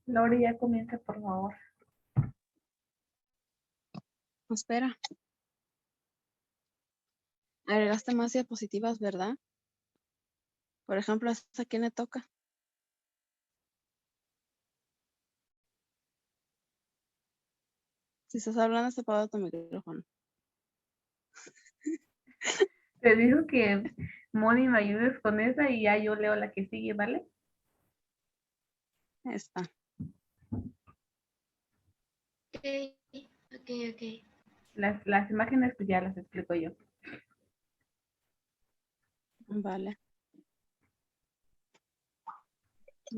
Lore, ya comienza, por favor. Espera. Agregaste más diapositivas, ¿verdad? Por ejemplo, ¿hasta quién le toca? Si estás hablando, está apagado tu micrófono. Te digo que Moni me ayudes con esa y ya yo leo la que sigue, ¿vale? Está. Ok. Las imágenes pues ya las explico yo. Vale.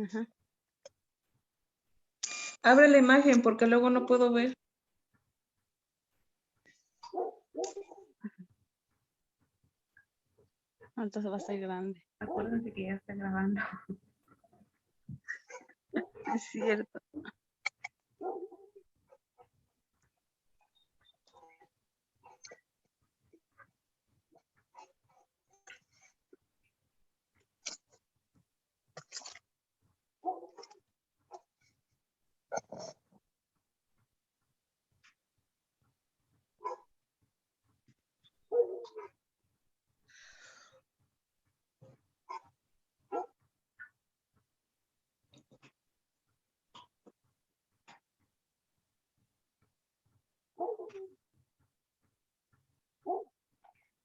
Ajá. Abre la imagen porque luego no puedo ver. Ahorita se va a hacer grande. Acuérdense que ya está grabando. Es cierto.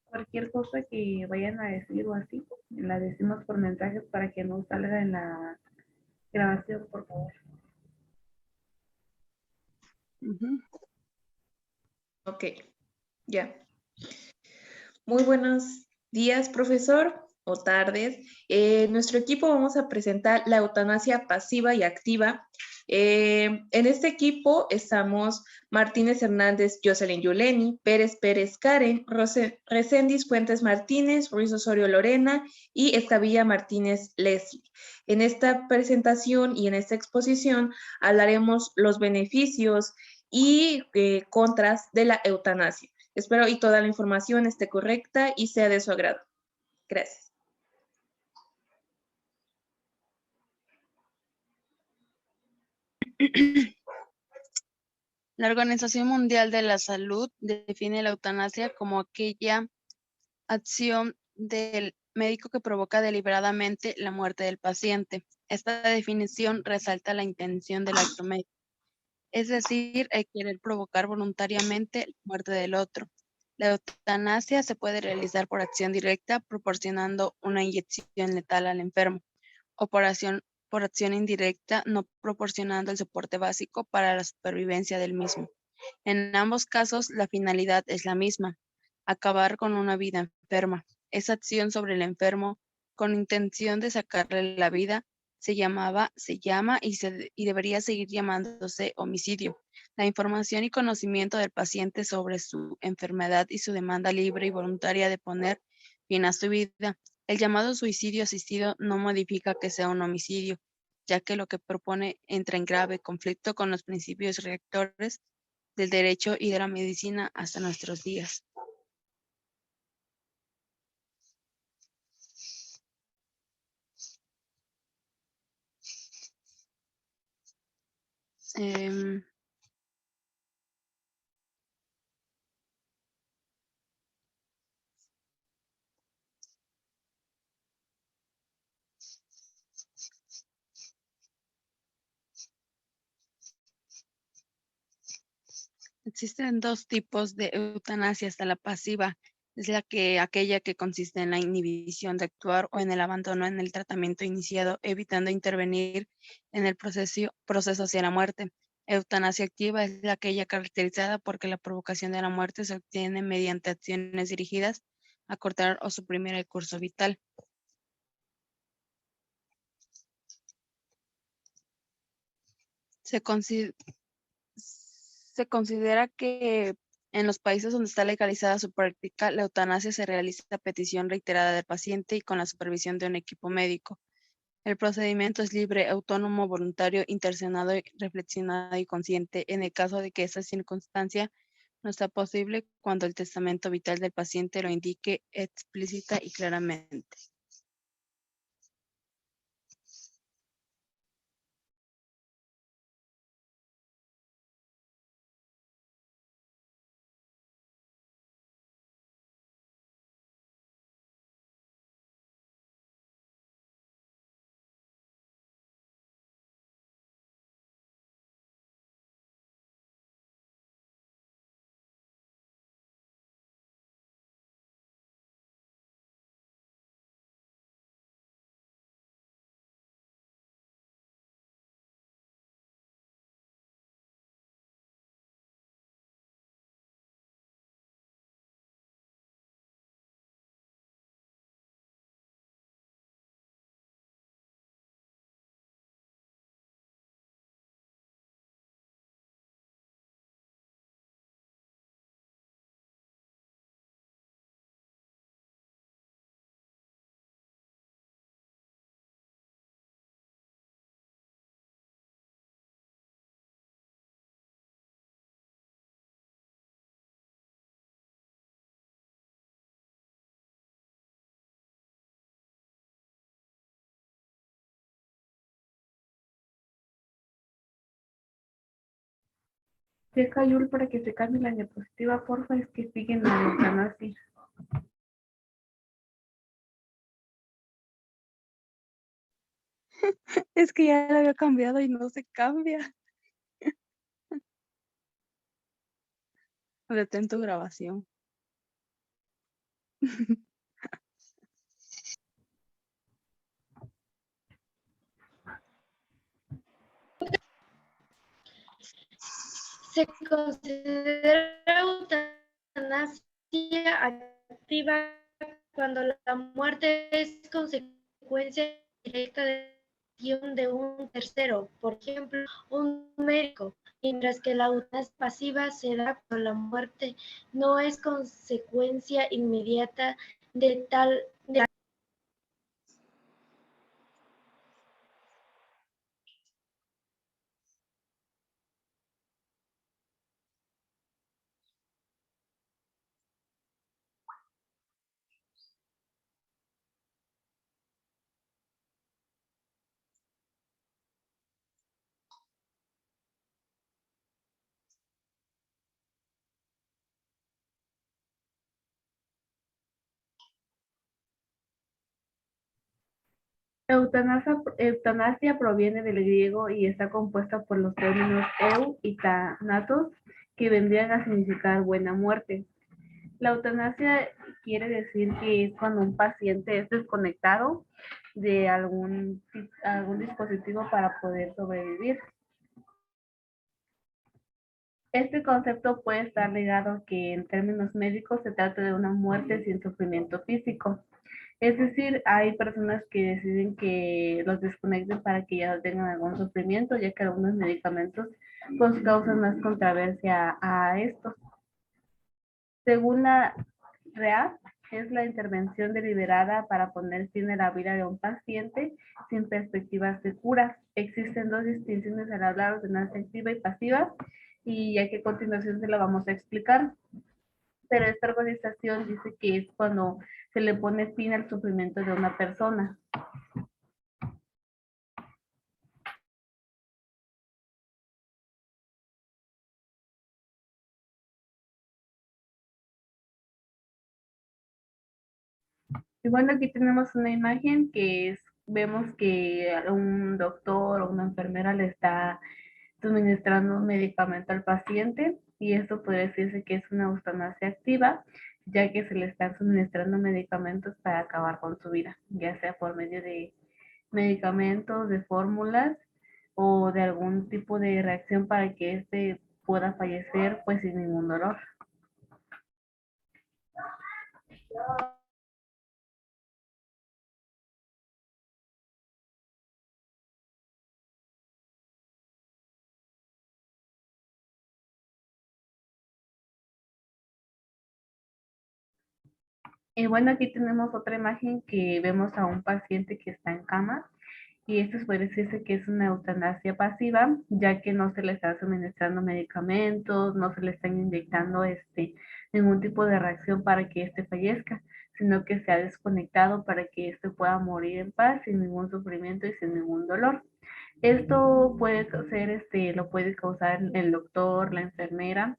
Cualquier cosa que vayan a decir o así, la decimos por mensajes para que no salga en la grabación, por favor. Ujú. Ok, ya. Muy buenos días, profesor, o tardes. Nuestro equipo vamos a presentar la eutanasia pasiva y activa. En este equipo estamos Martínez Hernández, Jocelyn Yuleni, Pérez Karen, Reséndiz Fuentes Martínez, Ruiz Osorio Lorena y Escabilla Martínez Leslie. En esta presentación y en esta exposición hablaremos los beneficios y contras de la eutanasia. Espero y toda la información esté correcta y sea de su agrado. Gracias. La Organización Mundial de la Salud define la eutanasia como aquella acción del médico que provoca deliberadamente la muerte del paciente. Esta definición resalta la intención del acto médico, es decir, el querer provocar voluntariamente la muerte del otro. La eutanasia se puede realizar por acción directa, proporcionando una inyección letal al enfermo, o por acción indirecta, no proporcionando el soporte básico para la supervivencia del mismo. En ambos casos, la finalidad es la misma: acabar con una vida enferma. Esa acción sobre el enfermo, con intención de sacarle la vida, se llama y debería seguir llamándose homicidio. La información y conocimiento del paciente sobre su enfermedad y su demanda libre y voluntaria de poner fin a su vida. El llamado suicidio asistido no modifica que sea un homicidio, ya que lo que propone entra en grave conflicto con los principios rectores del derecho y de la medicina hasta nuestros días. Existen dos tipos de eutanasia. Hasta la pasiva es aquella que consiste en la inhibición de actuar o en el abandono en el tratamiento iniciado, evitando intervenir en el proceso hacia la muerte. Eutanasia activa es aquella caracterizada porque la provocación de la muerte se obtiene mediante acciones dirigidas a cortar o suprimir el curso vital. Se considera que en los países donde está legalizada su práctica, la eutanasia se realiza a petición reiterada del paciente y con la supervisión de un equipo médico. El procedimiento es libre, autónomo, voluntario, intencionado, reflexionado y consciente. En el caso de que esa circunstancia no sea posible, cuando el testamento vital del paciente lo indique explícita y claramente. Checa Yul para que se cambie la diapositiva, porfa, es que siguen la eutanasia. Es que ya la había cambiado y no se cambia. Detén tu grabación. Se considera eutanasia activa cuando la muerte es consecuencia directa de la acción de un tercero, por ejemplo, un médico, mientras que la eutanasia pasiva se da cuando la muerte no es consecuencia inmediata de tal. Eutanasia proviene del griego y está compuesta por los términos eu y thanatos, que vendrían a significar buena muerte. La eutanasia quiere decir que es cuando un paciente es desconectado de algún dispositivo para poder sobrevivir. Este concepto puede estar ligado a que en términos médicos se trata de una muerte sin sufrimiento físico. Es decir, hay personas que deciden que los desconecten para que ya no tengan algún sufrimiento, ya que algunos medicamentos pues causan más controversia a esto. Según la REA, es la intervención deliberada para poner fin a la vida de un paciente sin perspectivas de cura. Existen dos distinciones al hablar de eutanasia activa y pasiva, y ya que a continuación se la vamos a explicar. Pero esta organización dice que es cuando se le pone fin al sufrimiento de una persona. Y bueno, aquí tenemos una imagen que vemos que un doctor o una enfermera le está suministrando un medicamento al paciente, y esto puede decirse que es una eutanasia activa, ya que se le están suministrando medicamentos para acabar con su vida, ya sea por medio de medicamentos, de fórmulas o de algún tipo de reacción para que éste pueda fallecer pues sin ningún dolor. Y bueno, aquí tenemos otra imagen que vemos a un paciente que está en cama, y esto puede decirse que es una eutanasia pasiva, ya que no se le está suministrando medicamentos, no se le están inyectando ningún tipo de reacción para que éste fallezca, sino que se ha desconectado para que éste pueda morir en paz, sin ningún sufrimiento y sin ningún dolor. Esto puede ser, lo puede causar el doctor, la enfermera,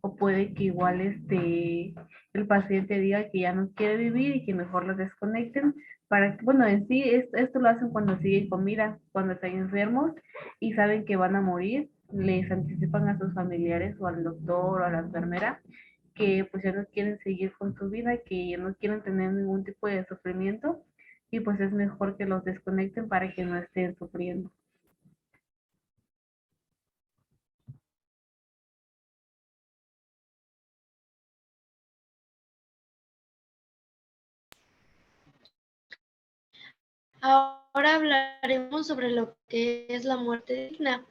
o puede que igual el paciente diga que ya no quiere vivir y que mejor lo desconecten para que, bueno, en sí esto lo hacen cuando siguen con vida, cuando están enfermos y saben que van a morir, les anticipan a sus familiares o al doctor o a la enfermera que pues ya no quieren seguir con su vida, que ya no quieren tener ningún tipo de sufrimiento, y pues es mejor que los desconecten para que no estén sufriendo. Ahora hablaremos sobre lo que es la muerte digna.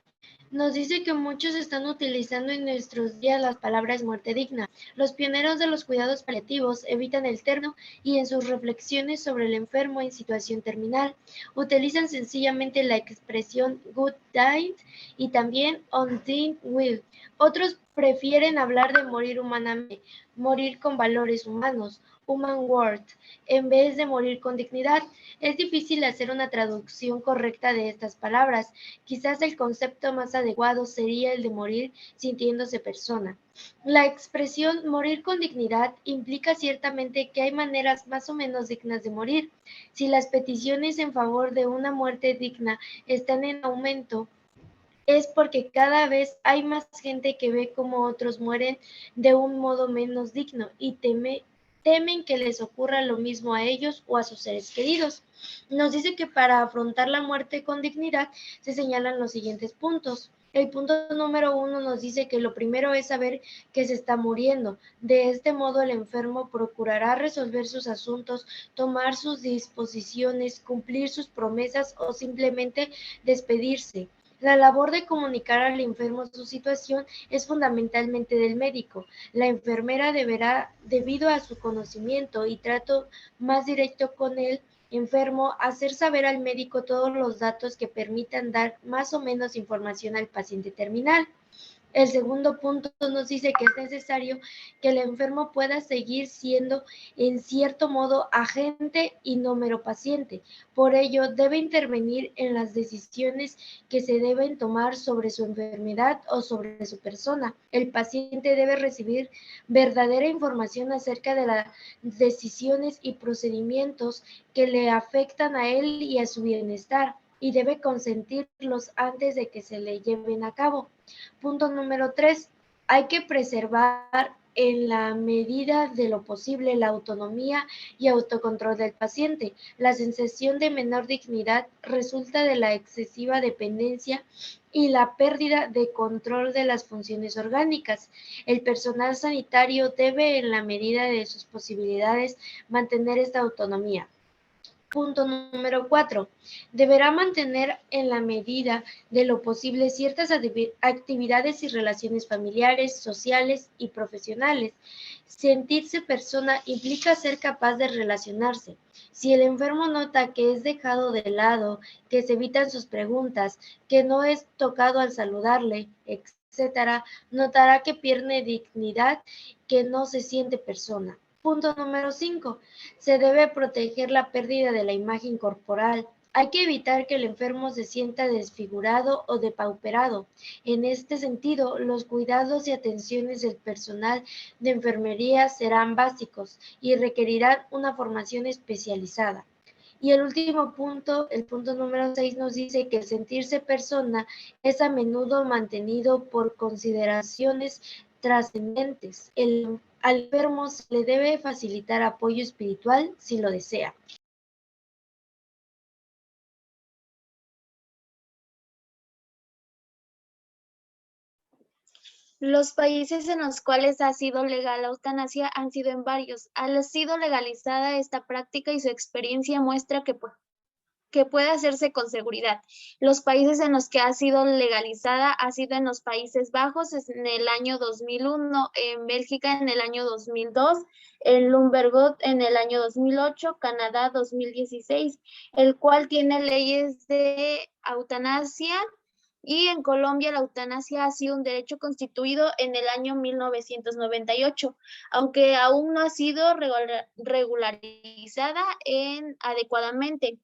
Nos dice que muchos están utilizando en nuestros días las palabras muerte digna. Los pioneros de los cuidados paliativos evitan el término y en sus reflexiones sobre el enfermo en situación terminal utilizan sencillamente la expresión good died y también on dying will. Otros prefieren hablar de morir humanamente, morir con valores humanos, human worth, en vez de morir con dignidad. Es difícil hacer una traducción correcta de estas palabras. Quizás el concepto más adecuado sería el de morir sintiéndose persona. La expresión morir con dignidad implica ciertamente que hay maneras más o menos dignas de morir. Si las peticiones en favor de una muerte digna están en aumento, es porque cada vez hay más gente que ve cómo otros mueren de un modo menos digno y temen que les ocurra lo mismo a ellos o a sus seres queridos. Nos dice que para afrontar la muerte con dignidad se señalan los siguientes puntos. El punto número 1 nos dice que lo primero es saber que se está muriendo. De este modo el enfermo procurará resolver sus asuntos, tomar sus disposiciones, cumplir sus promesas o simplemente despedirse. La labor de comunicar al enfermo su situación es fundamentalmente del médico. La enfermera deberá, debido a su conocimiento y trato más directo con el enfermo, hacer saber al médico todos los datos que permitan dar más o menos información al paciente terminal. El segundo punto nos dice que es necesario que el enfermo pueda seguir siendo, en cierto modo, agente y no mero paciente. Por ello, debe intervenir en las decisiones que se deben tomar sobre su enfermedad o sobre su persona. El paciente debe recibir verdadera información acerca de las decisiones y procedimientos que le afectan a él y a su bienestar, y debe consentirlos antes de que se le lleven a cabo. Punto número 3. Hay que preservar en la medida de lo posible la autonomía y autocontrol del paciente. La sensación de menor dignidad resulta de la excesiva dependencia y la pérdida de control de las funciones orgánicas. El personal sanitario debe, en la medida de sus posibilidades, mantener esta autonomía. Punto número 4. Deberá mantener en la medida de lo posible ciertas actividades y relaciones familiares, sociales y profesionales. Sentirse persona implica ser capaz de relacionarse. Si el enfermo nota que es dejado de lado, que se evitan sus preguntas, que no es tocado al saludarle, etc., notará que pierde dignidad, que no se siente persona. Punto número 5. Se debe proteger la pérdida de la imagen corporal. Hay que evitar que el enfermo se sienta desfigurado o depauperado. En este sentido, los cuidados y atenciones del personal de enfermería serán básicos y requerirán una formación especializada. Y el último punto, el punto número 6, nos dice que el sentirse persona es a menudo mantenido por consideraciones trascendentes. Al enfermo se le debe facilitar apoyo espiritual si lo desea. Los países en los cuales ha sido legal la eutanasia han sido en varios. Ha sido legalizada esta práctica y su experiencia muestra que puede hacerse con seguridad. Los países en los que ha sido legalizada ha sido en los Países Bajos en el año 2001, en Bélgica en el año 2002, en Luxemburgo en el año 2008, Canadá 2016, el cual tiene leyes de eutanasia, y en Colombia la eutanasia ha sido un derecho constituido en el año 1998, aunque aún no ha sido regularizada adecuadamente.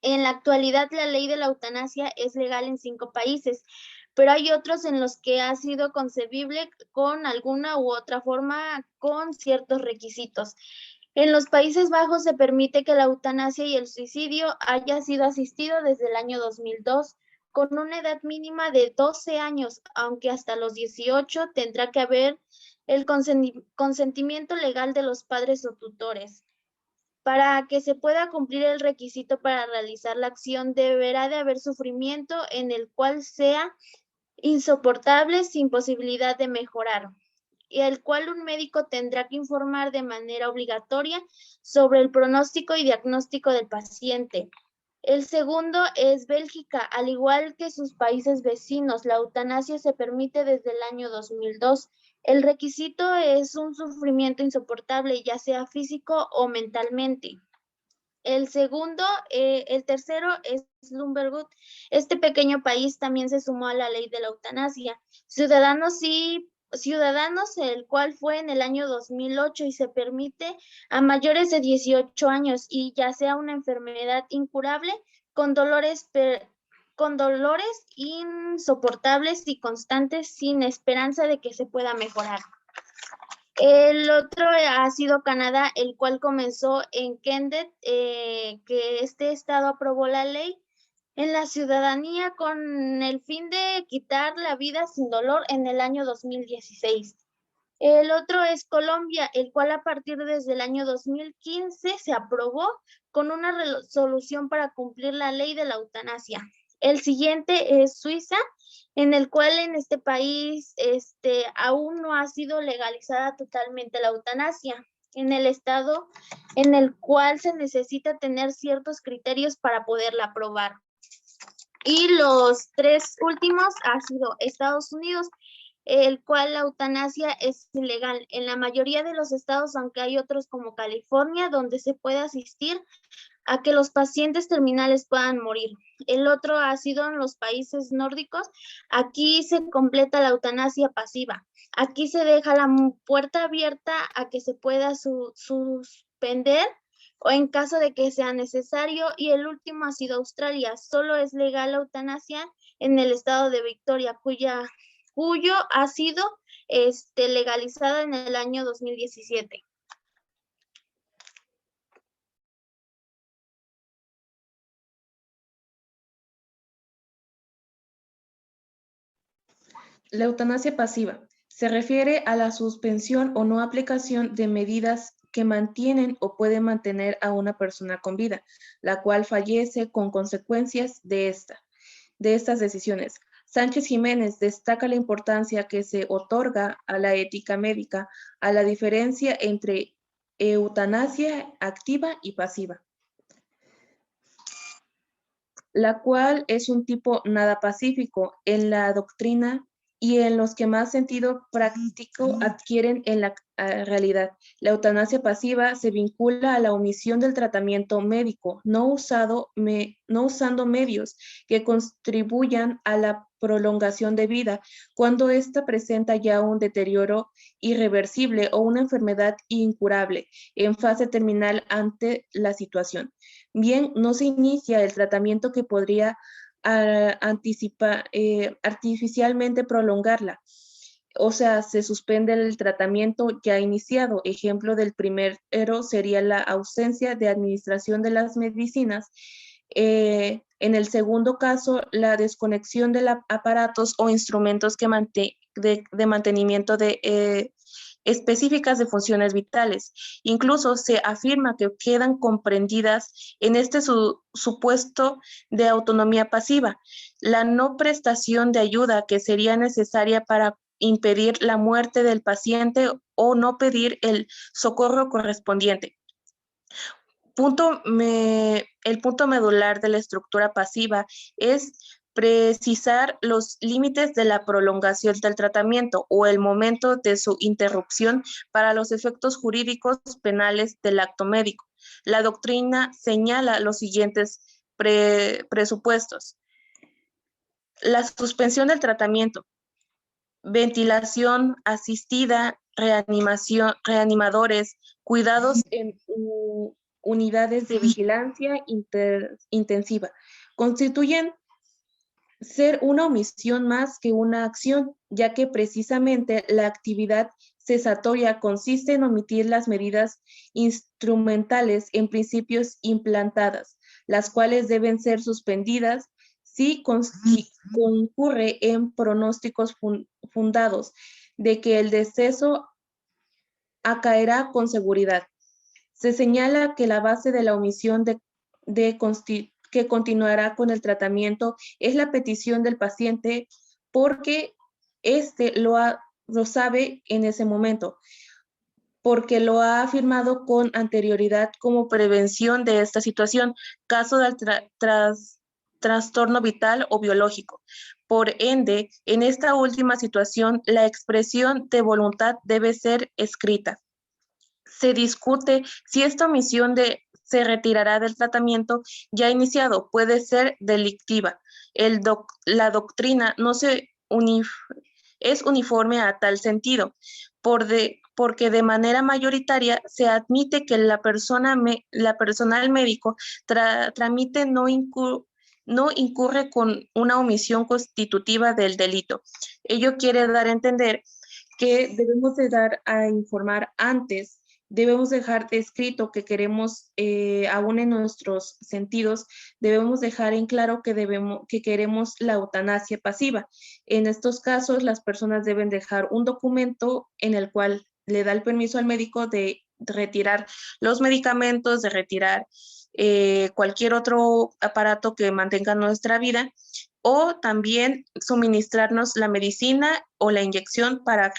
En la actualidad, la ley de la eutanasia es legal en 5 países, pero hay otros en los que ha sido concebible con alguna u otra forma, con ciertos requisitos. En los Países Bajos se permite que la eutanasia y el suicidio haya sido asistido desde el año 2002, con una edad mínima de 12 años, aunque hasta los 18 tendrá que haber el consentimiento legal de los padres o tutores. Para que se pueda cumplir el requisito para realizar la acción, deberá de haber sufrimiento en el cual sea insoportable sin posibilidad de mejorar, y el cual un médico tendrá que informar de manera obligatoria sobre el pronóstico y diagnóstico del paciente. El segundo es Bélgica. Al igual que sus países vecinos, la eutanasia se permite desde el año 2002. El requisito es un sufrimiento insoportable, ya sea físico o mentalmente. El tercero es Luxemburgo. Este pequeño país también se sumó a la ley de la eutanasia. Ciudadanos y ciudadanos, el cual fue en el año 2008 y se permite a mayores de 18 años y ya sea una enfermedad incurable con dolores insoportables y constantes sin esperanza de que se pueda mejorar. El otro ha sido Canadá, el cual comenzó en Kendet, que este estado aprobó la ley en la ciudadanía con el fin de quitar la vida sin dolor en el año 2016. El otro es Colombia, el cual a partir desde el año 2015 se aprobó con una resolución para cumplir la ley de la eutanasia. El siguiente es Suiza, en el cual en este país aún no ha sido legalizada totalmente la eutanasia, en el estado en el cual se necesita tener ciertos criterios para poderla aprobar. Y los tres últimos ha sido Estados Unidos, el cual la eutanasia es ilegal en la mayoría de los estados, aunque hay otros como California, donde se puede asistir a que los pacientes terminales puedan morir. El otro ha sido en los países nórdicos. Aquí se completa la eutanasia pasiva. Aquí se deja la puerta abierta a que se pueda suspender o en caso de que sea necesario. Y el último ha sido Australia. Solo es legal la eutanasia en el estado de Victoria, cuyo ha sido legalizada en el año 2017. La eutanasia pasiva se refiere a la suspensión o no aplicación de medidas que mantienen o pueden mantener a una persona con vida, la cual fallece con consecuencias de estas decisiones. Sánchez Jiménez destaca la importancia que se otorga a la ética médica, a la diferencia entre eutanasia activa y pasiva, la cual es un tipo nada pacífico en la doctrina y en los que más sentido práctico adquieren en la realidad. La eutanasia pasiva se vincula a la omisión del tratamiento médico, no usando medios que contribuyan a la prolongación de vida cuando ésta presenta ya un deterioro irreversible o una enfermedad incurable en fase terminal ante la situación. Bien, no se inicia el tratamiento que podría artificialmente prolongarla. O sea, se suspende el tratamiento ya iniciado. Ejemplo del primero sería la ausencia de administración de las medicinas. En el segundo caso, la desconexión de aparatos o instrumentos de mantenimiento específicas de funciones vitales. Incluso se afirma que quedan comprendidas en este supuesto de autonomía pasiva, la no prestación de ayuda que sería necesaria para impedir la muerte del paciente o no pedir el socorro correspondiente. El punto medular de la estructura pasiva es precisar los límites de la prolongación del tratamiento o el momento de su interrupción para los efectos jurídicos penales del acto médico. La doctrina señala los siguientes presupuestos. La suspensión del tratamiento, ventilación asistida, reanimadores, cuidados en unidades de vigilancia intensiva. Constituyen ser una omisión más que una acción, ya que precisamente la actividad cesatoria consiste en omitir las medidas instrumentales en principios implantadas, las cuales deben ser suspendidas si concurre en pronósticos fundados de que el deceso acaerá con seguridad. Se señala que la base de la omisión que continuará con el tratamiento es la petición del paciente porque éste lo sabe en ese momento, porque lo ha afirmado con anterioridad como prevención de esta situación, caso del trastorno vital o biológico. Por ende, en esta última situación, la expresión de voluntad debe ser escrita. Se discute si esta omisión se retirará del tratamiento ya iniciado, puede ser delictiva. La doctrina no se es uniforme a tal sentido, porque de manera mayoritaria se admite que la personal médico tramite no incurre con una omisión constitutiva del delito. Ello quiere dar a entender que debemos de dar a informar antes, debemos dejar escrito que queremos, aún en nuestros sentidos, debemos dejar en claro que queremos la eutanasia pasiva. En estos casos, las personas deben dejar un documento en el cual le da el permiso al médico de retirar los medicamentos, de retirar cualquier otro aparato que mantenga nuestra vida, o también suministrarnos la medicina o la inyección para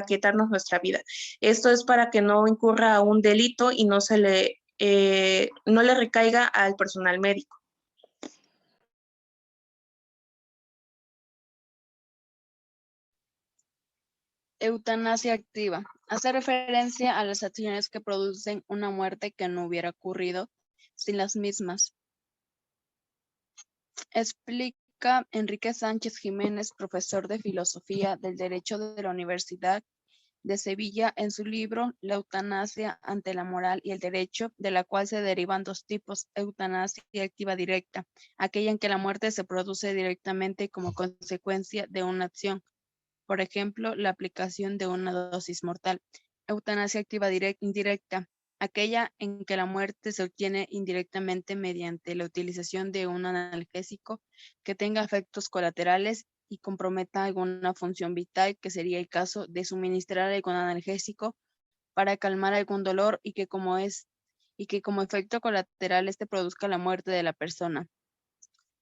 quitarnos nuestra vida. Esto es para que no incurra a un delito y no le recaiga al personal médico. Eutanasia activa. Hace referencia a las acciones que producen una muerte que no hubiera ocurrido sin las mismas. Explica Enrique Sánchez Jiménez, profesor de Filosofía del Derecho de la Universidad de Sevilla, en su libro La eutanasia ante la moral y el derecho, de la cual se derivan dos tipos: eutanasia activa directa, aquella en que la muerte se produce directamente como consecuencia de una acción, por ejemplo, la aplicación de una dosis mortal. Eutanasia activa indirecta, aquella en que la muerte se obtiene indirectamente mediante la utilización de un analgésico que tenga efectos colaterales y comprometa alguna función vital, que sería el caso de suministrar algún analgésico para calmar algún dolor y que como efecto colateral este produzca la muerte de la persona.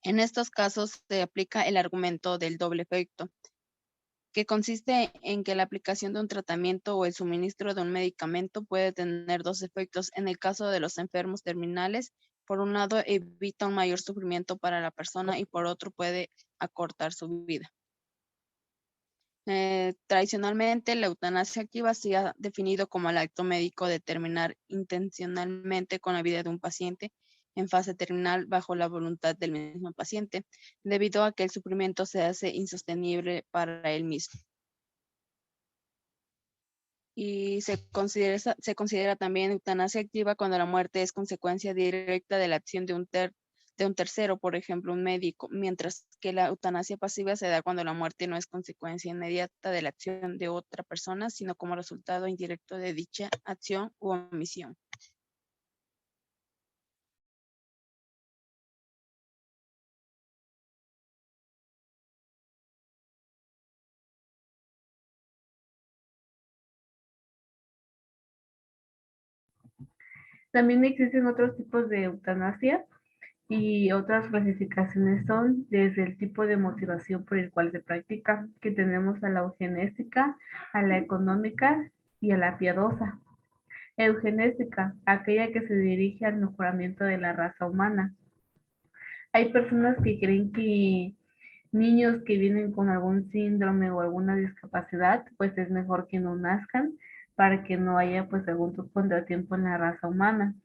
En estos casos se aplica el argumento del doble efecto, que consiste en que la aplicación de un tratamiento o el suministro de un medicamento puede tener dos efectos. En el caso de los enfermos terminales, por un lado evita un mayor sufrimiento para la persona y por otro puede acortar su vida. Tradicionalmente, la eutanasia activa se ha definido como el acto médico de terminar intencionalmente con la vida de un paciente en fase terminal bajo la voluntad del mismo paciente, debido a que el sufrimiento se hace insostenible para él mismo. Y se considera también eutanasia activa cuando la muerte es consecuencia directa de la acción de un tercero, por ejemplo, un médico, mientras que la eutanasia pasiva se da cuando la muerte no es consecuencia inmediata de la acción de otra persona, sino como resultado indirecto de dicha acción u omisión. También existen otros tipos de eutanasia y otras clasificaciones son desde el tipo de motivación por el cual se practica, que tenemos a la eugenésica, a la económica y a la piadosa. Eugenésica, aquella que se dirige al mejoramiento de la raza humana. Hay personas que creen que niños que vienen con algún síndrome o alguna discapacidad, pues es mejor que no nazcan para que no haya pues algún contratiempo en la raza humana.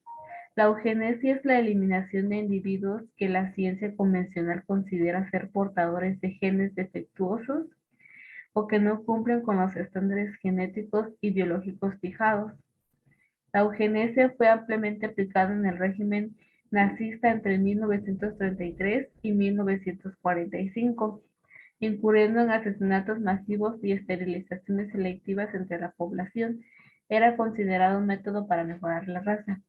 La eugenesia es la eliminación de individuos que la ciencia convencional considera ser portadores de genes defectuosos o que no cumplen con los estándares genéticos y biológicos fijados. La eugenesia fue ampliamente aplicada en el régimen nazista entre 1933 y 1945, incurriendo en asesinatos masivos y esterilizaciones selectivas entre la población. Era considerado un método para mejorar la raza.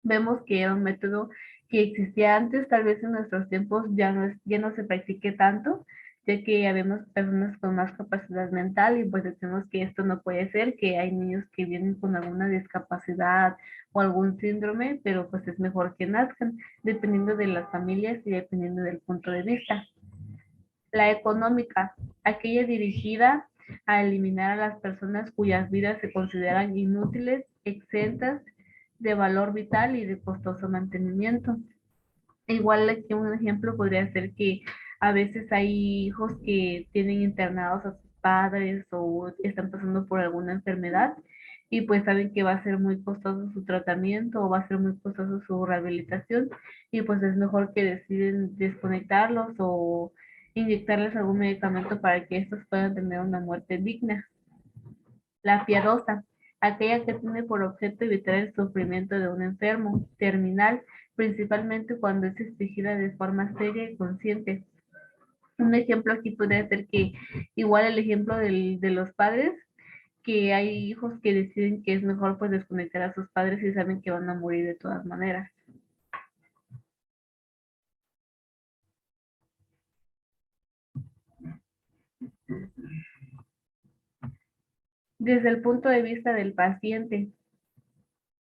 Vemos que era un método que existía antes, tal vez en nuestros tiempos ya no se practique tanto, ya que habemos personas con más capacidad mental y pues decimos que esto no puede ser, que hay niños que vienen con alguna discapacidad o algún síndrome, pero pues es mejor que nazcan, dependiendo de las familias y dependiendo del punto de vista. La económica, aquella dirigida a eliminar a las personas cuyas vidas se consideran inútiles, exentas de valor vital y de costoso mantenimiento. Igual aquí un ejemplo podría ser que a veces hay hijos que tienen internados a sus padres o están pasando por alguna enfermedad y pues saben que va a ser muy costoso su tratamiento o va a ser muy costoso su rehabilitación y pues es mejor que deciden desconectarlos o inyectarles algún medicamento para que estos puedan tener una muerte digna. La piadosa, aquella que tiene por objeto evitar el sufrimiento de un enfermo terminal, principalmente cuando es exigida de forma seria y consciente. Un ejemplo aquí podría ser que, igual el ejemplo de los padres, que hay hijos que deciden que es mejor pues desconectar a sus padres y saben que van a morir de todas maneras. Desde el punto de vista del paciente,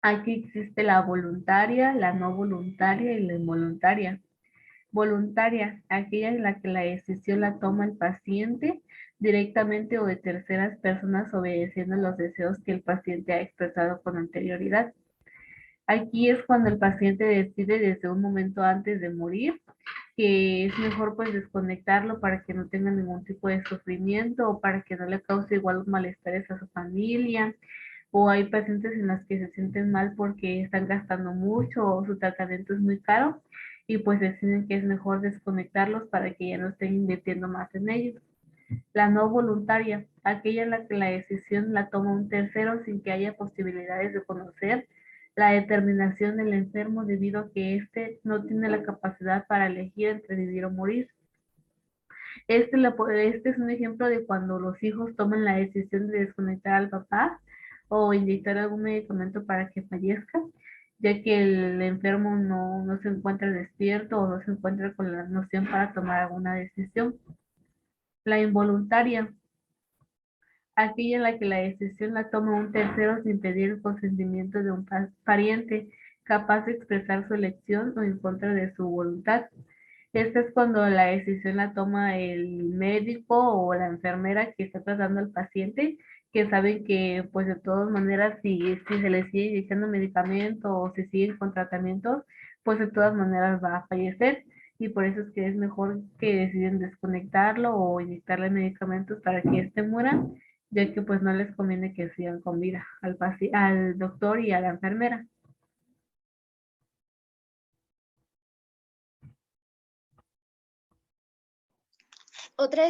aquí existe la voluntaria, la no voluntaria y la involuntaria. Voluntaria, aquella en la que la decisión la toma el paciente directamente o de terceras personas obedeciendo los deseos que el paciente ha expresado con anterioridad. Aquí es cuando el paciente decide desde un momento antes de morir que es mejor pues desconectarlo para que no tenga ningún tipo de sufrimiento o para que no le cause igual malestares a su familia. O hay pacientes en las que se sienten mal porque están gastando mucho o su tratamiento es muy caro y pues deciden que es mejor desconectarlos para que ya no estén invirtiendo más en ellos. La no voluntaria, aquella en la que la decisión la toma un tercero sin que haya posibilidades de conocer la determinación del enfermo debido a que éste no tiene la capacidad para elegir entre vivir o morir. Este es un ejemplo de cuando los hijos toman la decisión de desconectar al papá o inyectar algún medicamento para que fallezca, ya que el enfermo no se encuentra despierto o no se encuentra con la noción para tomar alguna decisión. La involuntaria, aquella en la que la decisión la toma un tercero sin pedir el consentimiento de un pariente capaz de expresar su elección o en contra de su voluntad. Esta es cuando la decisión la toma el médico o la enfermera que está tratando al paciente, que saben que pues de todas maneras si se le sigue inyectando medicamento o se siguen con tratamientos, pues de todas maneras va a fallecer y por eso es que es mejor que deciden desconectarlo o inyectarle medicamentos para que éste muera, ya que pues no les conviene que sigan con vida al doctor y a la enfermera. Otra